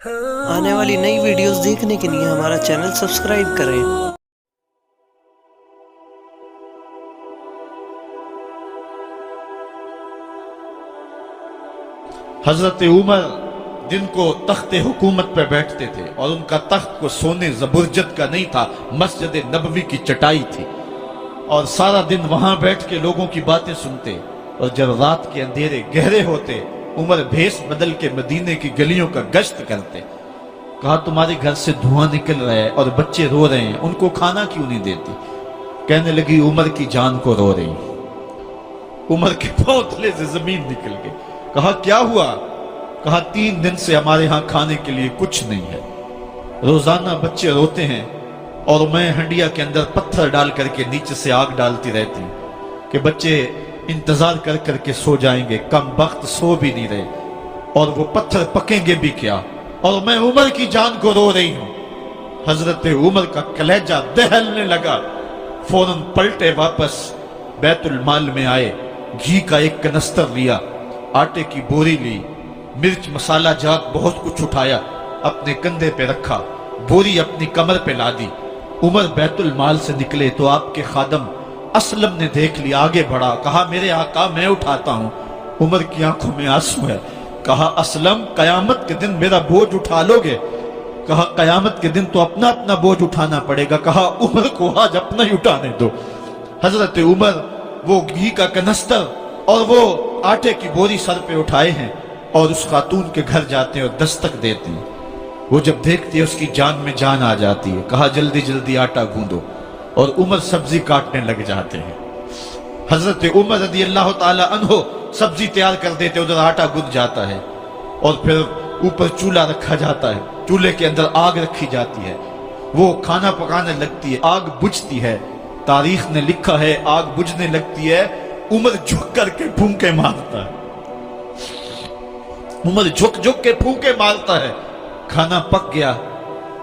آنے والی نئی ویڈیوز دیکھنے کے لیے ہمارا چینل سبسکرائب کریں۔ حضرت عمر جن کو تخت حکومت پہ بیٹھتے تھے اور ان کا تخت کو سونے زبرجد کا نہیں تھا، مسجد نبوی کی چٹائی تھی، اور سارا دن وہاں بیٹھ کے لوگوں کی باتیں سنتے، اور جب رات کے اندھیرے گہرے ہوتے عمر بھیس بدل کے مدینے کی گلیوں کا گشت کرتے۔ کہا تمہارے گھر سے دھواں نکل رہا ہے اور بچے رو رہے ہیں، ان کو کھانا کیوں نہیں دیتی؟ کہنے لگی عمر کی جان کو رو رہی۔ عمر کے پاؤں تلے سے زمین نکل گئی۔ کہا کیا ہوا؟ کہا 3 دن سے ہمارے ہاں کھانے کے لیے کچھ نہیں ہے، روزانہ بچے روتے ہیں اور میں ہنڈیا کے اندر پتھر ڈال کر کے نیچے سے آگ ڈالتی رہتی ہوں کہ بچے انتظار کر کر کے سو جائیں گے، کم وقت سو بھی نہیں رہے، اور وہ پتھر پکیں گے بھی کیا، اور میں عمر کی جان کو رو رہی ہوں۔ حضرت عمر کا کلیجہ دہلنے لگا، فوراً پلٹے، واپس بیت المال میں آئے، گھی کا ایک کنستر لیا، آٹے کی بوری لی، مرچ مسالہ جات بہت کچھ اٹھایا، اپنے کندھے پہ رکھا، بوری اپنی کمر پہ لا دی۔ عمر بیت المال سے نکلے تو آپ کے خادم اسلم نے دیکھ لیا، آگے بڑھا، کہا میرے آقا میں اٹھاتا ہوں۔ عمر کی آنکھوں میں آنسو ہے۔ کہا اسلم قیامت کے دن میرا بوجھ اٹھا لو گے؟ کہا قیامت کے دن تو اپنا اپنا بوجھ اٹھانا پڑے گا۔ کہا عمر کو آج اپنا ہی اٹھانے دو۔ حضرت عمر وہ گھی کا کنستر اور وہ آٹے کی بوری سر پہ اٹھائے ہیں اور اس خاتون کے گھر جاتے ہیں اور دستک دیتے ہیں۔ وہ جب دیکھتی ہے اس کی جان میں جان آ جاتی ہے۔ کہا جلدی جلدی آٹا گوندو، اور عمر سبزی کاٹنے لگ جاتے ہیں۔ حضرت عمر رضی اللہ تعالی عنہ سبزی تیار کر دیتے، ادھر آٹا گند جاتا ہے، اور پھر اوپر چولہا رکھا جاتا ہے، چولہے کے اندر آگ رکھی جاتی ہے، وہ کھانا پکانے لگتی ہے، آگ بجھتی ہے۔ تاریخ نے لکھا ہے آگ بجھنے لگتی ہے، عمر جھک کر کے پھونکے مارتا ہے، عمر جھک جھک کے پھونکے مارتا ہے۔ کھانا پک گیا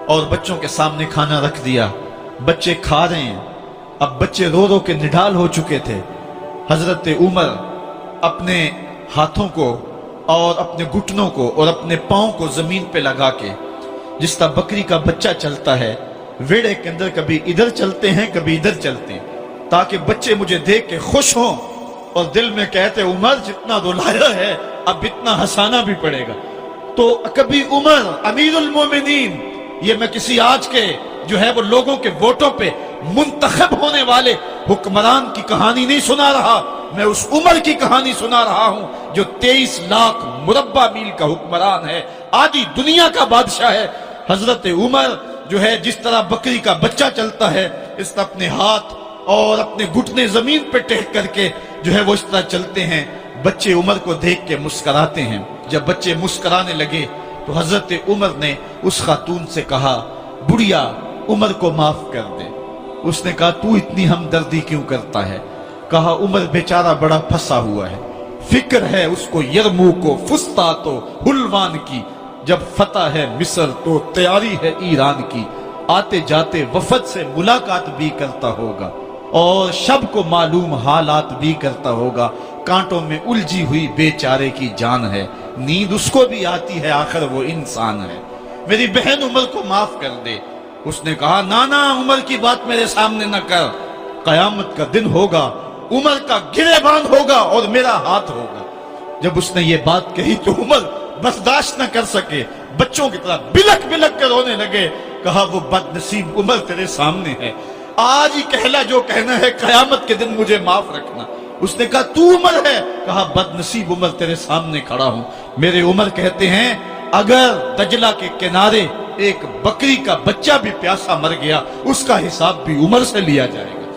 اور بچوں کے سامنے کھانا رکھ دیا، بچے کھا رہے ہیں۔ اب بچے رو رو کے نڈال ہو چکے تھے۔ حضرت عمر اپنے ہاتھوں کو اور اپنے گھٹنوں کو اور اپنے پاؤں کو زمین پہ لگا کے، جس طرح بکری کا بچہ چلتا ہے، ویڑے کے اندر کبھی ادھر چلتے ہیں کبھی ادھر چلتے ہیں، تاکہ بچے مجھے دیکھ کے خوش ہوں اور دل میں کہتے عمر جتنا رلایا ہے اب اتنا ہنسانا بھی پڑے گا۔ تو کبھی عمر امیر المومنین، یہ میں کسی آج کے جو ہے وہ لوگوں کے ووٹوں پہ منتخب ہونے والے حکمران کی کہانی نہیں سنا رہا، میں اس عمر کی کہانی سنا رہا ہوں جو 23 لاکھ مربع میل کا حکمران ہے، آدھی دنیا کا بادشاہ ہے۔ حضرت عمر جو ہے جس طرح بکری کا بچہ چلتا ہے، اس طرح اپنے ہاتھ اور اپنے گھٹنے زمین پہ ٹیک کر کے جو ہے وہ اس طرح چلتے ہیں۔ بچے عمر کو دیکھ کے مسکراتے ہیں۔ جب بچے مسکرانے لگے تو حضرت عمر نے اس خاتون سے کہا بڑھیا عمر کو معاف کر دے۔ اس نے کہا تو اتنی ہمدردی کیوں کرتا ہے؟ کہا عمر بیچارہ بڑا پھنسا ہوا ہے، فکر ہے اس کو یرموک و فسطاط و حلوان کی، جب فتح ہے مصر تو تیاری ہے ایران کی، آتے جاتے وفد سے ملاقات بھی کرتا ہوگا اور شب کو معلوم حالات بھی کرتا ہوگا، کانٹوں میں الجھی ہوئی بیچارے کی جان ہے، نیند اس کو بھی آتی ہے، آخر وہ انسان ہے، میری بہن عمر کو معاف کر دے۔ اس نے کہا نانا عمر کی بات میرے سامنے نہ کر، قیامت کا دن ہوگا، عمر کا گریبان ہوگا اور میرا ہاتھ ہوگا۔ جب اس نے یہ بات کہی تو عمر برداشت نہ کر سکے، بچوں کی طرح بلک بلک کر رونے لگے۔ کہا وہ بد نصیب عمر تیرے سامنے ہے، آج ہی کہلا جو کہنا ہے، قیامت کے دن مجھے معاف رکھنا۔ اس نے کہا تو عمر ہے؟ کہا بد نصیب عمر تیرے سامنے کھڑا ہوں۔ میرے عمر کہتے ہیں اگر دجلہ کے کنارے ایک بکری کا بچہ بھی پیاسا مر گیا اس کا حساب بھی عمر سے لیا جائے گا۔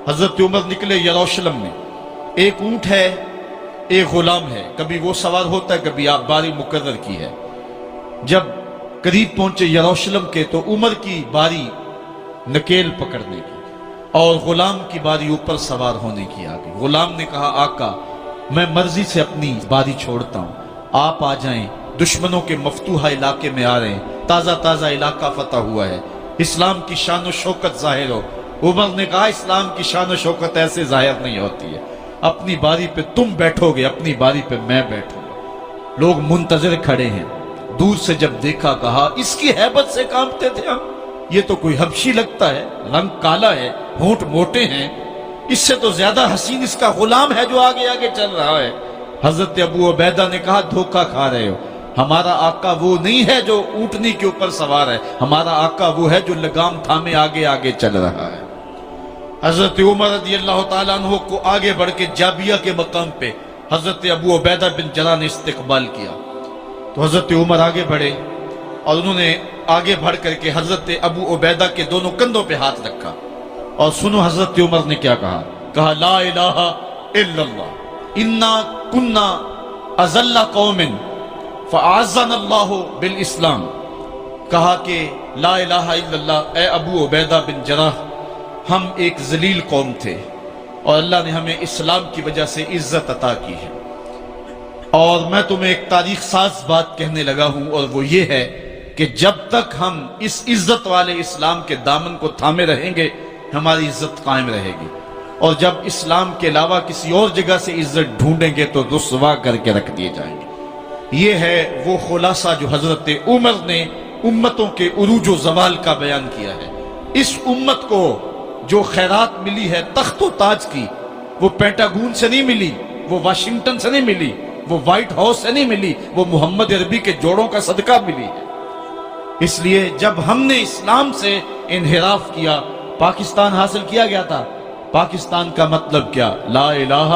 حضرت عمر نکلے یروشلم میں، ایک اونٹ ہے ایک غلام ہے، کبھی وہ سوار ہوتا ہے کبھی آپ باری مقرر کی ہے۔ جب قریب پہنچے یروشلم کے تو عمر کی باری نکیل پکڑنے کی اور غلام کی باری اوپر سوار ہونے کی آ گئی۔ غلام نے کہا آقا میں مرضی سے اپنی باری چھوڑتا ہوں، آپ آ جائیں، دشمنوں کے مفتوحہ علاقے میں آ رہے ہیں، تازہ تازہ علاقہ فتح ہوا ہے، اسلام کی شان و شوکت ظاہر ہو۔ عمر نے کہا اسلام کی شان و شوکت ایسے ظاہر نہیں ہوتی ہے، اپنی باری پہ تم بیٹھو گے، اپنی باری پہ میں بیٹھوں گا۔ لوگ منتظر کھڑے ہیں، دور سے جب دیکھا کہا اس کی ہیبت سے کانپتے تھے ہم، یہ تو کوئی حبشی لگتا ہے، رنگ کالا ہے، ہونٹ موٹے ہیں، اس سے تو زیادہ حسین اس کا غلام ہے جو آگے آگے چل رہا ہے۔ حضرت ابو عبیدہ نے کہا دھوکہ کھا رہے ہو، ہمارا آقا وہ نہیں ہے جو اونٹنی کے اوپر سوار ہے، ہمارا آقا وہ ہے جو لگام تھامے آگے آگے چل رہا ہے۔ حضرت عمر رضی اللہ تعالیٰ عنہ کو آگے بڑھ کے جابیہ کے مقام پہ حضرت ابو عبیدہ بن جراح نے استقبال کیا، تو حضرت عمر آگے بڑھے اور انہوں نے آگے بڑھ کر کے حضرت ابو عبیدہ کے دونوں کندھوں پہ ہاتھ رکھا، اور سنو حضرت عمر نے کیا کہا، کہا لا الہ الا اللہ انا کنا اذل قوم فاعزنا اللہ بالاسلام، کہا کہ لا الہ الا اللہ، اے ابو عبیدہ بن جراح، ہم ایک ذلیل قوم تھے اور اللہ نے ہمیں اسلام کی وجہ سے عزت عطا کی ہے، اور میں تمہیں ایک تاریخ ساز بات کہنے لگا ہوں، اور وہ یہ ہے کہ جب تک ہم اس عزت والے اسلام کے دامن کو تھامے رہیں گے ہماری عزت قائم رہے گی، اور جب اسلام کے علاوہ کسی اور جگہ سے عزت ڈھونڈیں گے تو رسوا کر کے رکھ دیے جائیں گے۔ یہ ہے وہ خلاصہ جو حضرت عمر نے امتوں کے عروج و زوال کا بیان کیا ہے۔ اس امت کو جو خیرات ملی ہے تخت و تاج کی، وہ پینٹاگون سے نہیں ملی، وہ واشنگٹن سے نہیں ملی، وہ وائٹ ہاؤس سے نہیں ملی، وہ محمد عربی کے جوڑوں کا صدقہ ملی ہے۔ اس لیے جب ہم نے اسلام سے انحراف کیا، پاکستان حاصل کیا گیا تھا، پاکستان کا مطلب کیا؟ لا الہ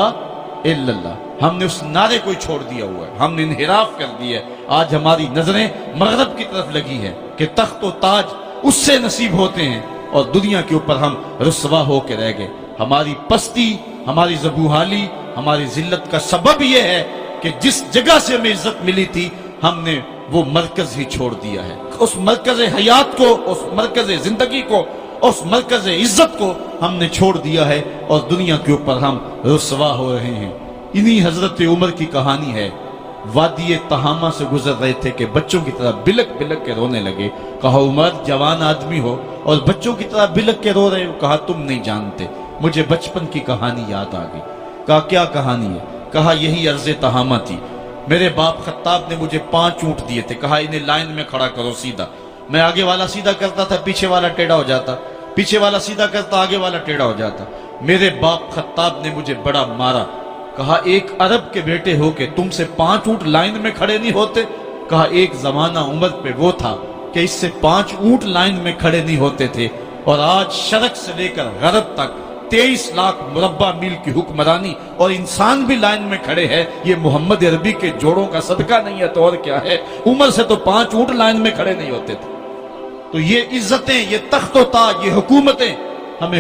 الا اللہ، ہم نے اس نعرے کو چھوڑ دیا ہوا ہے، ہم نے انحراف کر دیا ہے۔ آج ہماری نظریں مغرب کی طرف لگی ہے کہ تخت و تاج اس سے نصیب ہوتے ہیں، اور دنیا کے اوپر ہم رسوا ہو کے رہ گئے۔ ہماری پستی، ہماری زبوحالی، ہماری ذلت کا سبب یہ ہے کہ جس جگہ سے ہمیں عزت ملی تھی ہم نے وہ مرکز ہی چھوڑ دیا ہے، اس مرکز حیات کو، اس مرکز زندگی کو، اس مرکز عزت کو ہم نے چھوڑ دیا ہے، اور دنیا کے اوپر ہم رسوا ہو رہے ہیں۔ انہی حضرت عمر کی کہانی ہے، وادی تہامہ سے گزر رہے تھے کہ بچوں کی طرح بلک بلک کے رونے لگے۔ کہا عمر جوان آدمی ہو اور بچوں کی طرح بلک کے رو رہے ہو؟ کہا تم نہیں جانتے، مجھے بچپن کی کہانی یاد آ گئی۔ کہا کیا کہانی ہے؟ کہا یہی عرض تہامہ تھی، میرے باپ خطاب نے مجھے 5 اونٹ دیے تھے، کہا انہیں لائن میں کھڑا کرو سیدھا، میں آگے والا سیدھا کرتا تھا، پیچھے والا ٹیڑھا ہو جاتا، پیچھے والا سیدھا کرتا، آگے والا ٹیڑھا ہو جاتا۔ میرے باپ خطاب نے مجھے بڑا مارا۔ کہا ایک عرب کے بیٹے ہو کہ تم سے 5 اونٹ لائن میں کھڑے نہیں ہوتے؟ کہا ایک زمانہ عمر پہ وہ تھا کہ اس سے 5 اونٹ لائن میں کھڑے نہیں ہوتے تھے، اور آج شرق سے لے کر غرب تک 23 لاکھ مربع میل کی حکمرانی، اور انسان بھی لائن میں کھڑے ہیں۔ یہ محمد عربی کے جوڑوں کا صدقہ نہیں ہے تو اور کیا ہے؟ عمر سے تو 5 اونٹ لائن میں کھڑے نہیں ہوتے تھے۔ تو یہ عزتیں، یہ تخت و تاج، یہ حکومتیں ہمیں